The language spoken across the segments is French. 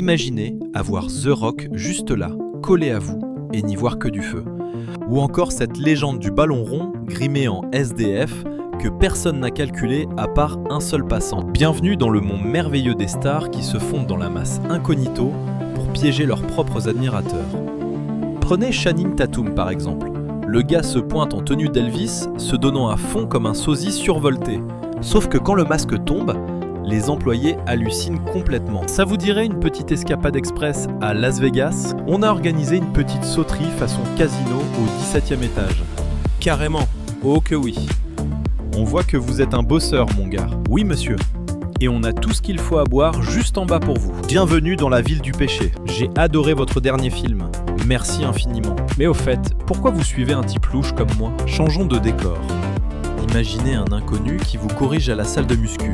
Imaginez avoir The Rock juste là, collé à vous, et n'y voir que du feu. Ou encore cette légende du ballon rond, grimé en SDF, que personne n'a calculé à part un seul passant. Bienvenue dans le monde merveilleux des stars qui se fondent dans la masse incognito pour piéger leurs propres admirateurs. Prenez Channing Tatum par exemple. Le gars se pointe en tenue d'Elvis, se donnant à fond comme un sosie survolté. Sauf que quand le masque tombe, les employés hallucinent complètement. Ça vous dirait une petite escapade express à Las Vegas? On a organisé une petite sauterie façon casino au 17e étage. Carrément, oh que oui. On voit que vous êtes un bosseur, mon gars. Oui, monsieur. Et on a tout ce qu'il faut à boire juste en bas pour vous. Bienvenue dans la ville du péché. J'ai adoré votre dernier film. Merci infiniment. Mais au fait, pourquoi vous suivez un type louche comme moi? Changeons de décor. Imaginez un inconnu qui vous corrige à la salle de muscu,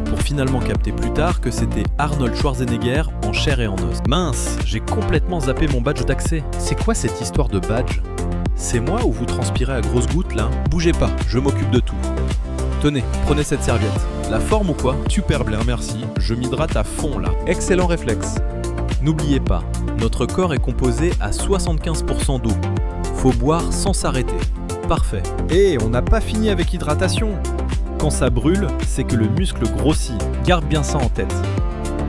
pour finalement capter plus tard que c'était Arnold Schwarzenegger en chair et en os. Mince, j'ai complètement zappé mon badge d'accès. C'est quoi cette histoire de badge? C'est moi ou vous transpirez à grosses gouttes là? Bougez pas, je m'occupe de tout. Tenez, prenez cette serviette. La forme ou quoi? Super bien, merci. Je m'hydrate à fond là. Excellent réflexe. N'oubliez pas, notre corps est composé à 75% d'eau. Faut boire sans s'arrêter. Parfait. Et on n'a pas fini avec l'hydratation. Quand ça brûle, c'est que le muscle grossit. Garde bien ça en tête.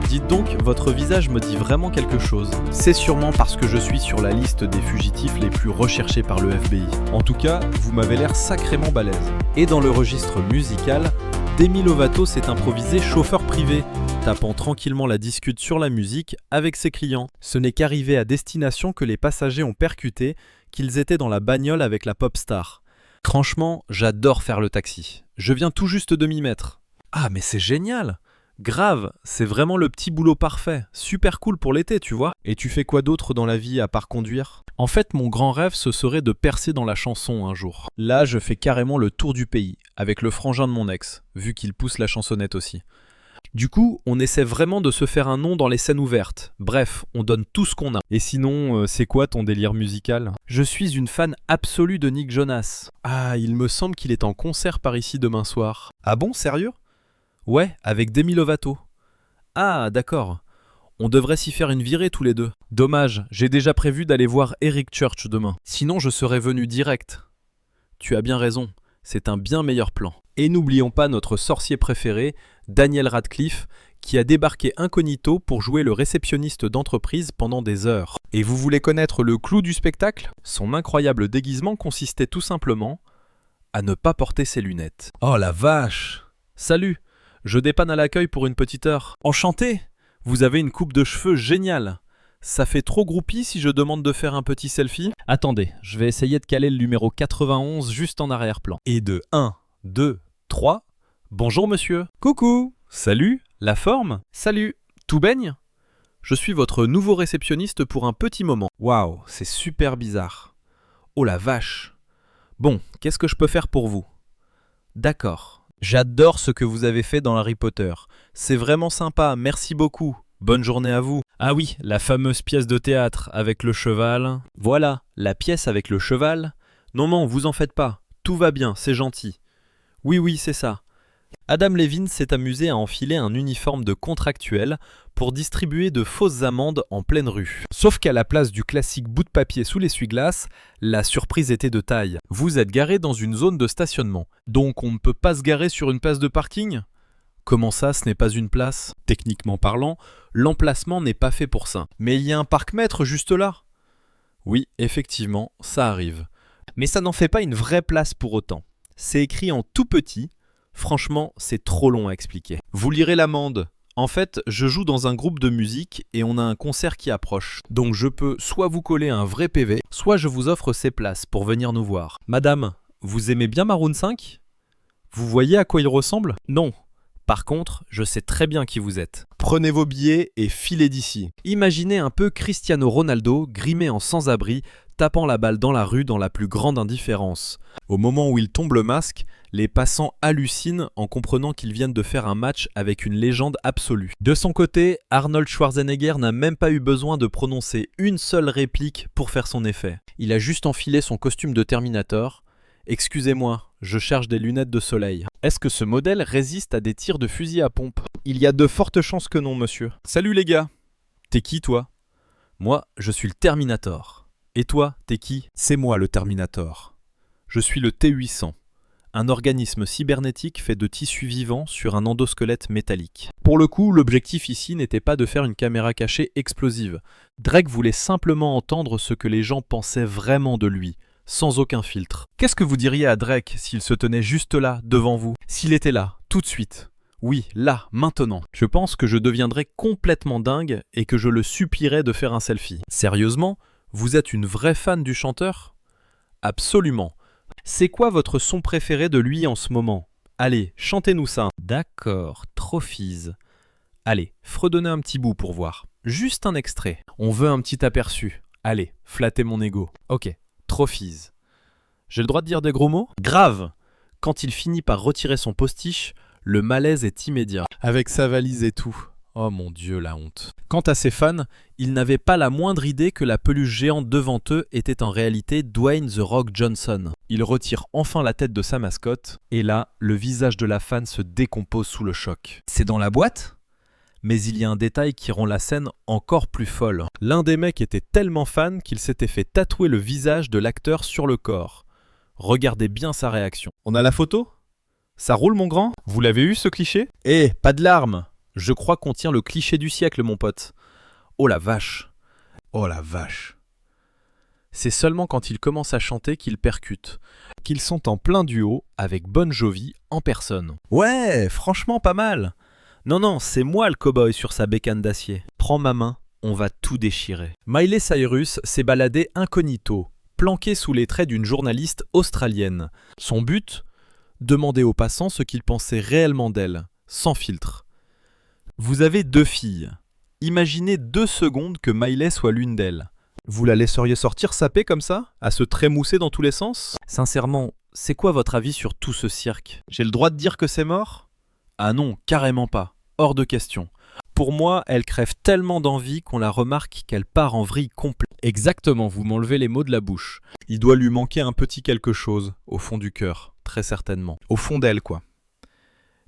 Dites donc, votre visage me dit vraiment quelque chose. C'est sûrement parce que je suis sur la liste des fugitifs les plus recherchés par le FBI. En tout cas, vous m'avez l'air sacrément balèze. Et dans le registre musical, Demi Lovato s'est improvisé chauffeur privé, tapant tranquillement la discute sur la musique avec ses clients. Ce n'est qu'arrivé à destination que les passagers ont percuté qu'ils étaient dans la bagnole avec la pop star. Franchement, j'adore faire le taxi. Je viens tout juste de m'y mettre. Ah, mais c'est génial! Grave, c'est vraiment le petit boulot parfait. Super cool pour l'été, tu vois. Et tu fais quoi d'autre dans la vie à part conduire? En fait, mon grand rêve, ce serait de percer dans la chanson un jour. Là, je fais carrément le tour du pays, avec le frangin de mon ex, vu qu'il pousse la chansonnette aussi. Du coup, on essaie vraiment de se faire un nom dans les scènes ouvertes. Bref, on donne tout ce qu'on a. Et sinon, c'est quoi ton délire musical? Je suis une fan absolue de Nick Jonas. Ah, il me semble qu'il est en concert par ici demain soir. Ah bon, sérieux? Ouais, avec Demi Lovato. Ah, d'accord. On devrait s'y faire une virée tous les deux. Dommage, j'ai déjà prévu d'aller voir Eric Church demain. Sinon, je serais venu direct. Tu as bien raison, c'est un bien meilleur plan. Et n'oublions pas notre sorcier préféré, Daniel Radcliffe, qui a débarqué incognito pour jouer le réceptionniste d'entreprise pendant des heures. Et vous voulez connaître le clou du spectacle? Son incroyable déguisement consistait tout simplement à ne pas porter ses lunettes. Oh la vache! Salut! Je dépanne à l'accueil pour une petite heure. Enchanté! Vous avez une coupe de cheveux géniale. Ça fait trop groupie si je demande de faire un petit selfie? Attendez, je vais essayer de caler le numéro 91 juste en arrière-plan. Et de 1, 2, 3. Bonjour monsieur. Coucou. Salut. La forme? Salut. Tout baigne? Je suis votre nouveau réceptionniste pour un petit moment. Waouh, c'est super bizarre. Oh la vache. Bon, qu'est-ce que je peux faire pour vous? D'accord. J'adore ce que vous avez fait dans Harry Potter. C'est vraiment sympa, merci beaucoup. Bonne journée à vous. Ah oui, la fameuse pièce de théâtre avec le cheval. Voilà, la pièce avec le cheval. Non, vous en faites pas. Tout va bien, c'est gentil. Oui, c'est ça. Adam Levine s'est amusé à enfiler un uniforme de contractuel pour distribuer de fausses amendes en pleine rue. Sauf qu'à la place du classique bout de papier sous l'essuie-glace, la surprise était de taille. Vous êtes garé dans une zone de stationnement, donc on ne peut pas se garer sur une place de parking? Comment ça, ce n'est pas une place? Techniquement parlant, l'emplacement n'est pas fait pour ça. Mais il y a un parc-mètre juste là. Oui, effectivement, ça arrive. Mais ça n'en fait pas une vraie place pour autant. C'est écrit en tout petit. Franchement, c'est trop long à expliquer. Vous lirez l'amende. En fait, je joue dans un groupe de musique et on a un concert qui approche. Donc je peux soit vous coller un vrai PV, soit je vous offre ces places pour venir nous voir. Madame, vous aimez bien Maroon 5? Vous voyez à quoi il ressemble? Non. Par contre, je sais très bien qui vous êtes. Prenez vos billets et filez d'ici. Imaginez un peu Cristiano Ronaldo grimé en sans-abri, tapant la balle dans la rue dans la plus grande indifférence. Au moment où il tombe le masque, les passants hallucinent en comprenant qu'ils viennent de faire un match avec une légende absolue. De son côté, Arnold Schwarzenegger n'a même pas eu besoin de prononcer une seule réplique pour faire son effet. Il a juste enfilé son costume de Terminator. Excusez-moi, je cherche des lunettes de soleil. Est-ce que ce modèle résiste à des tirs de fusil à pompe? Il y a de fortes chances que non, monsieur. Salut les gars! T'es qui, toi? Moi, je suis le Terminator. Et toi, t'es qui? C'est moi le Terminator. Je suis le T-800, un organisme cybernétique fait de tissus vivants sur un endosquelette métallique. Pour le coup, l'objectif ici n'était pas de faire une caméra cachée explosive. Drake voulait simplement entendre ce que les gens pensaient vraiment de lui, sans aucun filtre. Qu'est-ce que vous diriez à Drake s'il se tenait juste là, devant vous? S'il était là, tout de suite? Oui, là, maintenant. Je pense que je deviendrais complètement dingue et que je le supplierais de faire un selfie. Sérieusement, vous êtes une vraie fan du chanteur? Absolument. C'est quoi votre son préféré de lui en ce moment? Allez, chantez-nous ça. D'accord, Trophies. Allez, fredonnez un petit bout pour voir. Juste un extrait. On veut un petit aperçu. Allez, flattez mon ego. Ok, Trophies. J'ai le droit de dire des gros mots? Grave! Quand il finit par retirer son postiche, le malaise est immédiat. Avec sa valise et tout. Oh mon Dieu, la honte. Quant à ses fans, ils n'avaient pas la moindre idée que la peluche géante devant eux était en réalité Dwayne The Rock Johnson. Il retire enfin la tête de sa mascotte, et là, le visage de la fan se décompose sous le choc. C'est dans la boîte? Mais il y a un détail qui rend la scène encore plus folle. L'un des mecs était tellement fan qu'il s'était fait tatouer le visage de l'acteur sur le corps. Regardez bien sa réaction. On a la photo? Ça roule, mon grand? Vous l'avez eu, ce cliché? Eh, pas de larmes! Je crois qu'on tient le cliché du siècle, mon pote. Oh la vache! Oh la vache! C'est seulement quand ils commencent à chanter qu'ils percutent, qu'ils sont en plein duo avec Bon Jovi en personne. Ouais, franchement pas mal! Non, c'est moi le cow-boy sur sa bécane d'acier. Prends ma main, on va tout déchirer. Miley Cyrus s'est baladée incognito, planquée sous les traits d'une journaliste australienne. Son but? Demander aux passants ce qu'ils pensaient réellement d'elle, sans filtre. Vous avez 2 filles. Imaginez 2 secondes que Miley soit l'une d'elles. Vous la laisseriez sortir sapée comme ça, à se trémousser dans tous les sens? Sincèrement, c'est quoi votre avis sur tout ce cirque? J'ai le droit de dire que c'est mort? Ah non, carrément pas. Hors de question. Pour moi, elle crève tellement d'envie qu'on la remarque qu'elle part en vrille complète. Exactement, vous m'enlevez les mots de la bouche. Il doit lui manquer un petit quelque chose, au fond du cœur, très certainement. Au fond d'elle, quoi.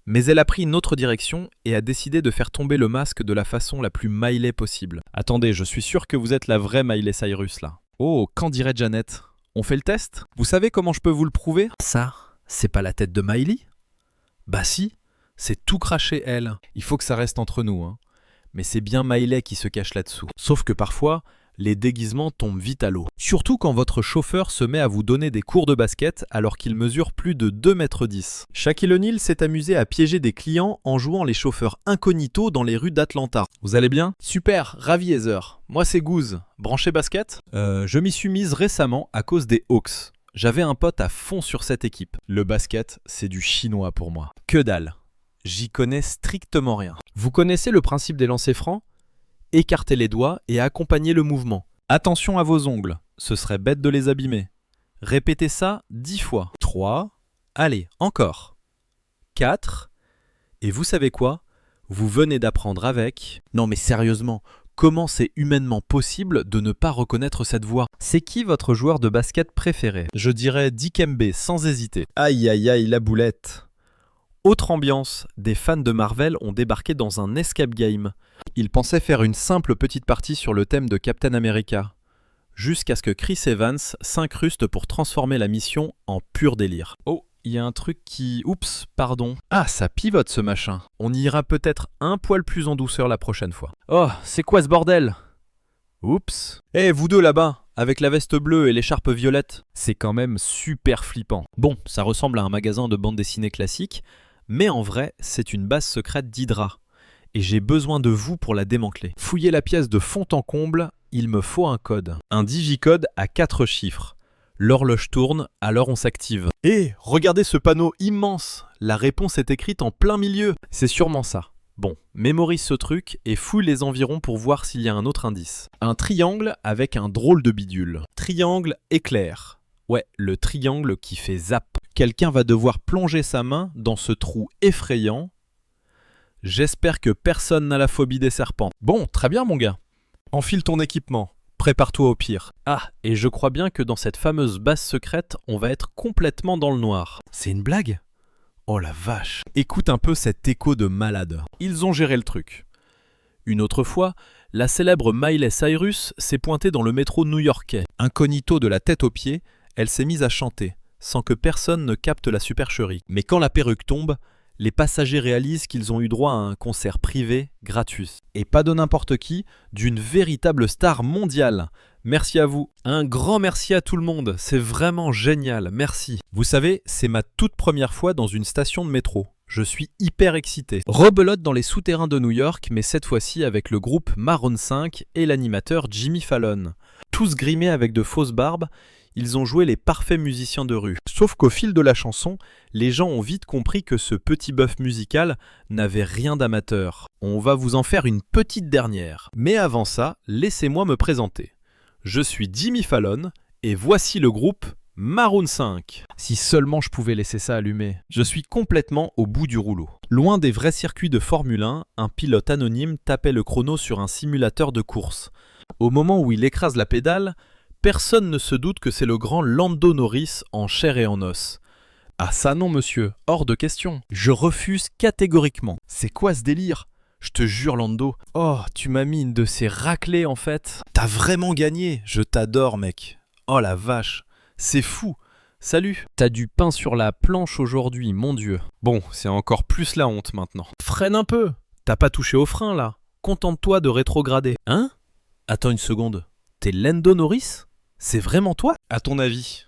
Mais elle a pris une autre direction et a décidé de faire tomber le masque de la façon la plus Miley possible. Attendez, je suis sûr que vous êtes la vraie Miley Cyrus là. Oh, qu'en dirait Janet? On fait le test? Vous savez comment je peux vous le prouver? Ça, c'est pas la tête de Miley? Bah si, c'est tout craché elle. Il faut que ça reste entre nous, hein. Mais c'est bien Miley qui se cache là-dessous. Sauf que parfois, les déguisements tombent vite à l'eau. Surtout quand votre chauffeur se met à vous donner des cours de basket alors qu'il mesure plus de 2,10 m. Shaquille O'Neal s'est amusé à piéger des clients en jouant les chauffeurs incognito dans les rues d'Atlanta. Vous allez bien? Super, ravi Heather. Moi c'est Goose. Branché basket? Je m'y suis mise récemment à cause des Hawks. J'avais un pote à fond sur cette équipe. Le basket, c'est du chinois pour moi. Que dalle. J'y connais strictement rien. Vous connaissez le principe des lancers francs? Écartez les doigts et accompagnez le mouvement. Attention à vos ongles, ce serait bête de les abîmer. Répétez ça 10 fois. 3, allez, encore. 4, et vous savez quoi? Vous venez d'apprendre avec... Non mais sérieusement, comment c'est humainement possible de ne pas reconnaître cette voix? C'est qui votre joueur de basket préféré? Je dirais Dikembe sans hésiter. Aïe aïe aïe la boulette. Autre ambiance, des fans de Marvel ont débarqué dans un escape game. Ils pensaient faire une simple petite partie sur le thème de Captain America, jusqu'à ce que Chris Evans s'incruste pour transformer la mission en pur délire. Oh, il y a un truc qui... Oups, pardon. Ah, ça pivote ce machin. On ira peut-être un poil plus en douceur la prochaine fois. Oh, c'est quoi ce bordel? Oups. Eh, vous deux là-bas, avec la veste bleue et l'écharpe violette, c'est quand même super flippant. Bon, ça ressemble à un magasin de bande dessinée classique, mais en vrai, c'est une base secrète d'Hydra. Et j'ai besoin de vous pour la démanteler. Fouillez la pièce de fond en comble, il me faut un code. Un digicode à 4 chiffres. L'horloge tourne, alors on s'active. Et regardez ce panneau immense. La réponse est écrite en plein milieu. C'est sûrement ça. Bon, mémorise ce truc et fouille les environs pour voir s'il y a un autre indice. Un triangle avec un drôle de bidule. Triangle éclair. Ouais, le triangle qui fait zap. Quelqu'un va devoir plonger sa main dans ce trou effrayant. J'espère que personne n'a la phobie des serpents. Bon, très bien mon gars. Enfile ton équipement. Prépare-toi au pire. Ah, et je crois bien que dans cette fameuse base secrète, on va être complètement dans le noir. C'est une blague? Oh la vache. Écoute un peu cet écho de malade. Ils ont géré le truc. Une autre fois, La célèbre Miley Cyrus s'est pointée dans le métro new-yorkais. Incognito de la tête aux pieds, elle s'est mise à chanter, sans que personne ne capte la supercherie. Mais quand la perruque tombe, les passagers réalisent qu'ils ont eu droit à un concert privé gratuit. Et pas de n'importe qui, d'une véritable star mondiale. Merci à vous. Un grand merci à tout le monde. C'est vraiment génial. Merci. Vous savez, c'est ma toute première fois dans une station de métro. Je suis hyper excité. Rebelote dans les souterrains de New York, mais cette fois-ci avec le groupe Maroon 5 et l'animateur Jimmy Fallon. Tous grimés avec de fausses barbes, ils ont joué les parfaits musiciens de rue. Sauf qu'au fil de la chanson, les gens ont vite compris que ce petit bœuf musical n'avait rien d'amateur. On va vous en faire une petite dernière. Mais avant ça, laissez-moi me présenter. Je suis Jimmy Fallon et voici le groupe Maroon 5. Si seulement je pouvais laisser ça allumé. Je suis complètement au bout du rouleau. Loin des vrais circuits de Formule 1, un pilote anonyme tapait le chrono sur un simulateur de course. Au moment où il écrase la pédale, personne ne se doute que c'est le grand Lando Norris en chair et en os. Ah ça non monsieur, hors de question. Je refuse catégoriquement. C'est quoi ce délire ? Je te jure Lando. Oh, tu m'as mis une de ces raclées en fait. T'as vraiment gagné. Je t'adore mec. Oh la vache. C'est fou. Salut. T'as du pain sur la planche aujourd'hui, mon Dieu. Bon, c'est encore plus la honte maintenant. Freine un peu. T'as pas touché au frein là. Contente-toi de rétrograder. Hein ? Attends une seconde. T'es Lando Norris ? C'est vraiment toi ? À ton avis ?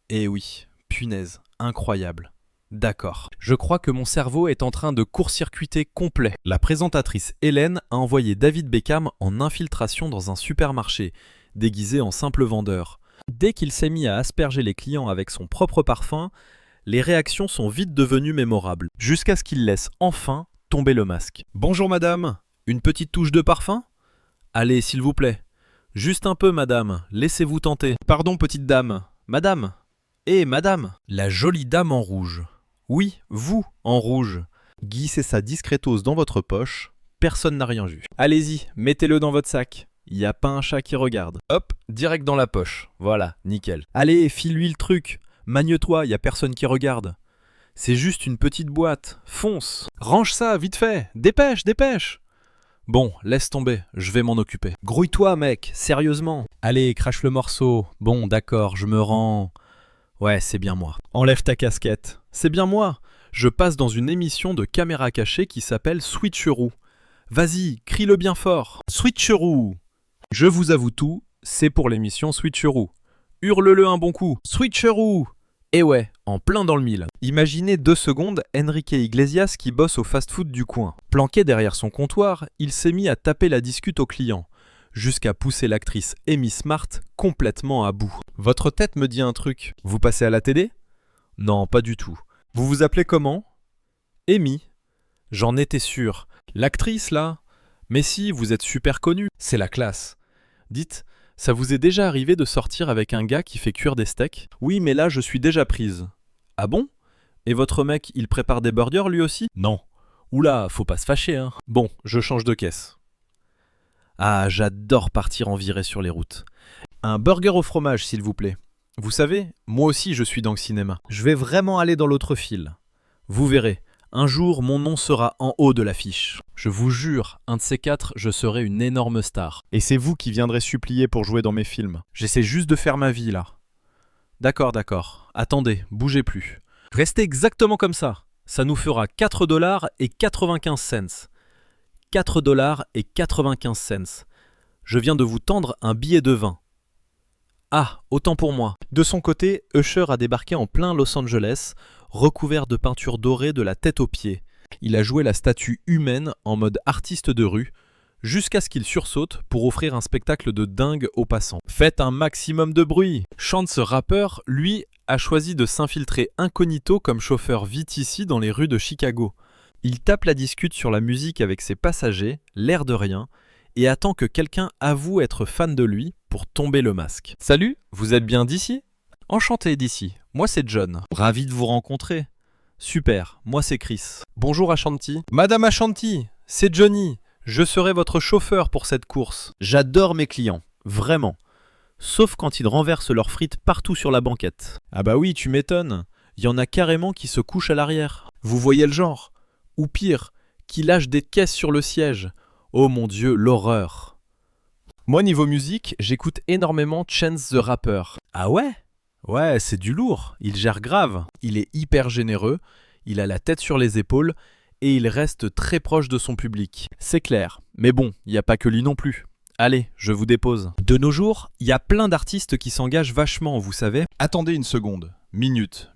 Eh oui, punaise, incroyable. D'accord. Je crois que mon cerveau est en train de court-circuiter complet. La présentatrice Hélène a envoyé David Beckham en infiltration dans un supermarché, déguisé en simple vendeur. Dès qu'il s'est mis à asperger les clients avec son propre parfum, les réactions sont vite devenues mémorables, jusqu'à ce qu'il laisse enfin tomber le masque. Bonjour madame, une petite touche de parfum ? Allez, s'il vous plaît. Juste un peu, madame, laissez-vous tenter. Pardon, petite dame. Madame. Madame. La jolie dame en rouge. Oui, vous, en rouge. Glissez ça discretos dans votre poche. Personne n'a rien vu. Allez-y, mettez-le dans votre sac. Y a pas un chat qui regarde. Hop, direct dans la poche. Voilà, nickel. Allez, file-lui le truc. Magne-toi, y a personne qui regarde. C'est juste une petite boîte. Fonce. Range ça, vite fait. Dépêche, dépêche. Bon, laisse tomber, je vais m'en occuper. Grouille-toi, mec, sérieusement. Allez, crache le morceau. Bon, d'accord, je me rends. Ouais, c'est bien moi. Enlève ta casquette. C'est bien moi. Je passe dans une émission de caméra cachée qui s'appelle Switcheroo. Vas-y, crie-le bien fort. Switcheroo. Je vous avoue tout, c'est pour l'émission Switcheroo. Hurle-le un bon coup. Switcheroo. Et ouais, en plein dans le mille. Imaginez 2 secondes Enrique Iglesias qui bosse au fast-food du coin. Planqué derrière son comptoir, il s'est mis à taper la discute au client, jusqu'à pousser l'actrice Amy Smart complètement à bout. Votre tête me dit un truc. Vous passez à la télé ? Non, pas du tout. Vous vous appelez comment ? Amy. J'en étais sûr. L'actrice là ? Mais si, vous êtes super connue. C'est la classe. Dites, ça vous est déjà arrivé de sortir avec un gars qui fait cuire des steaks ? Oui, mais là, je suis déjà prise. Ah bon ? Et votre mec, il prépare des burgers lui aussi ? Non. Oula, faut pas se fâcher, hein. Bon, je change de caisse. Ah, j'adore partir en virée sur les routes. Un burger au fromage, s'il vous plaît. Vous savez, moi aussi, je suis dans le cinéma. Je vais vraiment aller dans l'autre file. Vous verrez, un jour, mon nom sera en haut de l'affiche. Je vous jure, un de ces 4, je serai une énorme star. Et c'est vous qui viendrez supplier pour jouer dans mes films. J'essaie juste de faire ma vie, là. D'accord, d'accord. Attendez, bougez plus. Restez exactement comme ça. Ça nous fera 4$ et 95 cents. 4$ et 95 cents. Je viens de vous tendre un billet de 20. Ah, autant pour moi. De son côté, Usher a débarqué en plein Los Angeles, recouvert de peinture dorée de la tête aux pieds. Il a joué la statue humaine en mode artiste de rue, jusqu'à ce qu'il sursaute pour offrir un spectacle de dingue aux passants. Faites un maximum de bruit. Chance rappeur, lui, a choisi de s'infiltrer incognito comme chauffeur VTC dans les rues de Chicago. Il tape la discute sur la musique avec ses passagers, l'air de rien, et attend que quelqu'un avoue être fan de lui pour tomber le masque. Salut, vous êtes bien d'ici ? Enchanté d'ici, moi c'est John. Ravi de vous rencontrer. Super, moi c'est Chris. Bonjour Ashanti. Madame Ashanti, c'est Johnny. Je serai votre chauffeur pour cette course. J'adore mes clients, vraiment. Sauf quand ils renversent leurs frites partout sur la banquette. Ah bah oui, tu m'étonnes. Il y en a carrément qui se couchent à l'arrière. Vous voyez le genre ? Ou pire, qui lâchent des caisses sur le siège, Oh mon Dieu, l'horreur. Moi, niveau musique, j'écoute énormément Chance the Rapper. Ah ouais? Ouais, c'est du lourd, il gère grave. Il est hyper généreux, il a la tête sur les épaules et il reste très proche de son public. C'est clair, mais bon, il n'y a pas que lui non plus. Allez, je vous dépose. De nos jours, il y a plein d'artistes qui s'engagent vachement, vous savez. Attendez une seconde. Minute.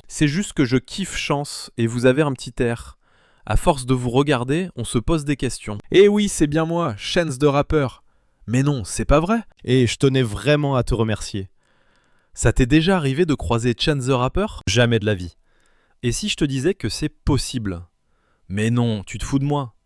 C'est juste que je kiffe Chance et vous avez un petit air. À force de vous regarder, on se pose des questions. Eh oui, c'est bien moi, Chance de rappeur. Mais non, c'est pas vrai. Et je tenais vraiment à te remercier. Ça t'est déjà arrivé de croiser Chance the Rapper? Jamais de la vie. Et si je te disais que c'est possible? Mais non, tu te fous de moi.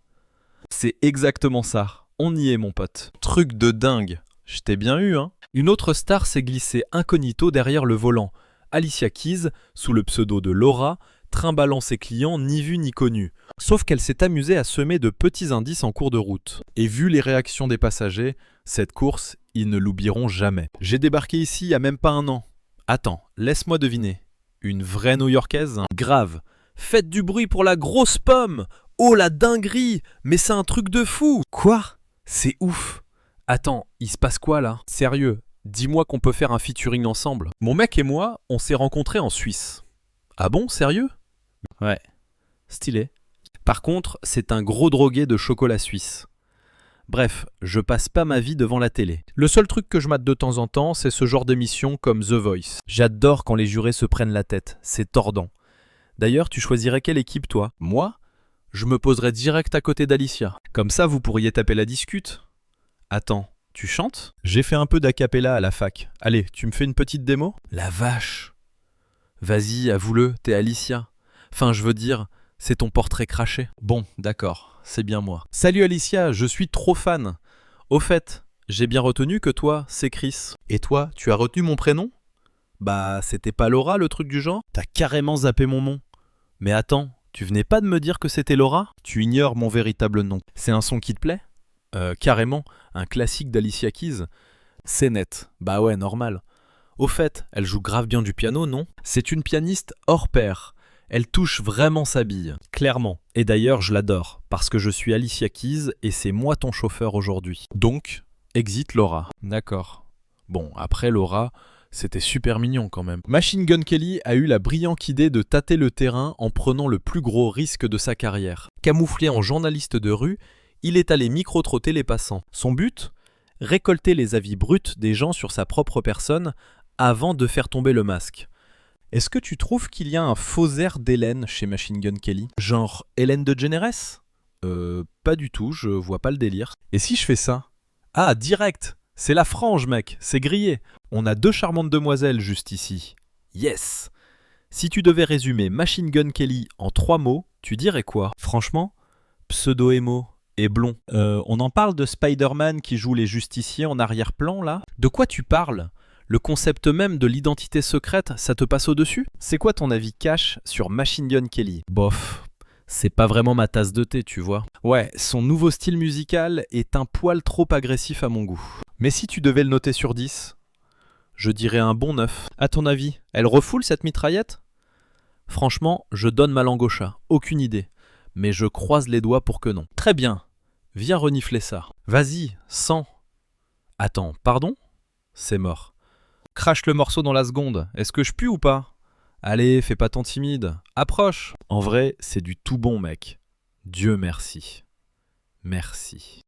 C'est exactement ça. On y est, mon pote. Truc de dingue. Je t'ai bien eu, hein. Une autre star s'est glissée incognito derrière le volant. Alicia Keys, sous le pseudo de Laura, trimballant ses clients ni vu ni connu. Sauf qu'elle s'est amusée à semer de petits indices en cours de route. Et vu les réactions des passagers, cette course, ils ne l'oublieront jamais. J'ai débarqué ici il y a même pas un an. Attends, laisse-moi deviner. Une vraie New-Yorkaise? Grave. Faites du bruit pour la grosse pomme! Oh la dinguerie! Mais c'est un truc de fou! Quoi? C'est ouf! Attends, il se passe quoi là? Sérieux, dis-moi qu'on peut faire un featuring ensemble. Mon mec et moi, on s'est rencontrés en Suisse. Ah bon, sérieux? Ouais. Stylé. Par contre, c'est un gros drogué de chocolat suisse. Bref, je passe pas ma vie devant la télé. Le seul truc que je mate de temps en temps, c'est ce genre d'émission comme The Voice. J'adore quand les jurés se prennent la tête, c'est tordant. D'ailleurs, tu choisirais quelle équipe toi? Moi? Je me poserais direct à côté d'Alicia. Comme ça, vous pourriez taper la discute. Attends, tu chantes? J'ai fait un peu d'acapella à la fac. Allez, tu me fais une petite démo? La vache! Vas-y, avoue-le, t'es Alicia. Enfin, je veux dire, c'est ton portrait craché. Bon, d'accord, c'est bien moi. Salut Alicia, je suis trop fan. Au fait, j'ai bien retenu que toi, c'est Chris. Et toi, tu as retenu mon prénom? Bah, c'était pas Laura, le truc du genre? T'as carrément zappé mon nom. Mais attends, tu venais pas de me dire que c'était Laura? Tu ignores mon véritable nom. C'est un son qui te plaît? Carrément, un classique d'Alicia Keys. C'est net, bah ouais, normal. Au fait, elle joue grave bien du piano, non? C'est une pianiste hors pair. Elle touche vraiment sa bille, clairement. Et d'ailleurs, je l'adore, parce que je suis Alicia Keys et c'est moi ton chauffeur aujourd'hui. Donc, exit Laura. D'accord. Bon, après Laura, c'était super mignon quand même. Machine Gun Kelly a eu la brillante idée de tâter le terrain en prenant le plus gros risque de sa carrière. Camouflé en journaliste de rue, il est allé micro-trotter les passants. Son but? Récolter les avis bruts des gens sur sa propre personne avant de faire tomber le masque. Est-ce que tu trouves qu'il y a un faux air d'Hélène chez Machine Gun Kelly? Genre Hélène DeGeneres? Pas du tout, je vois pas le délire. Et si je fais ça? Ah, direct! C'est la frange, mec, c'est grillé. On a 2 charmantes demoiselles juste ici. Yes! Si tu devais résumer Machine Gun Kelly en 3 mots, tu dirais quoi? Franchement, pseudo-émo et blond. On en parle de Spider-Man qui joue les justiciers en arrière-plan, là? De quoi tu parles? Le concept même de l'identité secrète, ça te passe au-dessus? C'est quoi ton avis cash sur Machine Gun Kelly? Bof, c'est pas vraiment ma tasse de thé, tu vois. Ouais, son nouveau style musical est un poil trop agressif à mon goût. Mais si tu devais le noter sur 10, je dirais un bon 9. À ton avis, elle refoule cette mitraillette? Franchement, je donne ma langue au chat, aucune idée. Mais je croise les doigts pour que non. Très bien, viens renifler ça. Vas-y, sens. Attends, pardon? C'est mort. Crache le morceau dans la seconde. Est-ce que je pue ou pas? Allez, fais pas ton timide. Approche. En vrai, c'est du tout bon, mec. Dieu merci. Merci.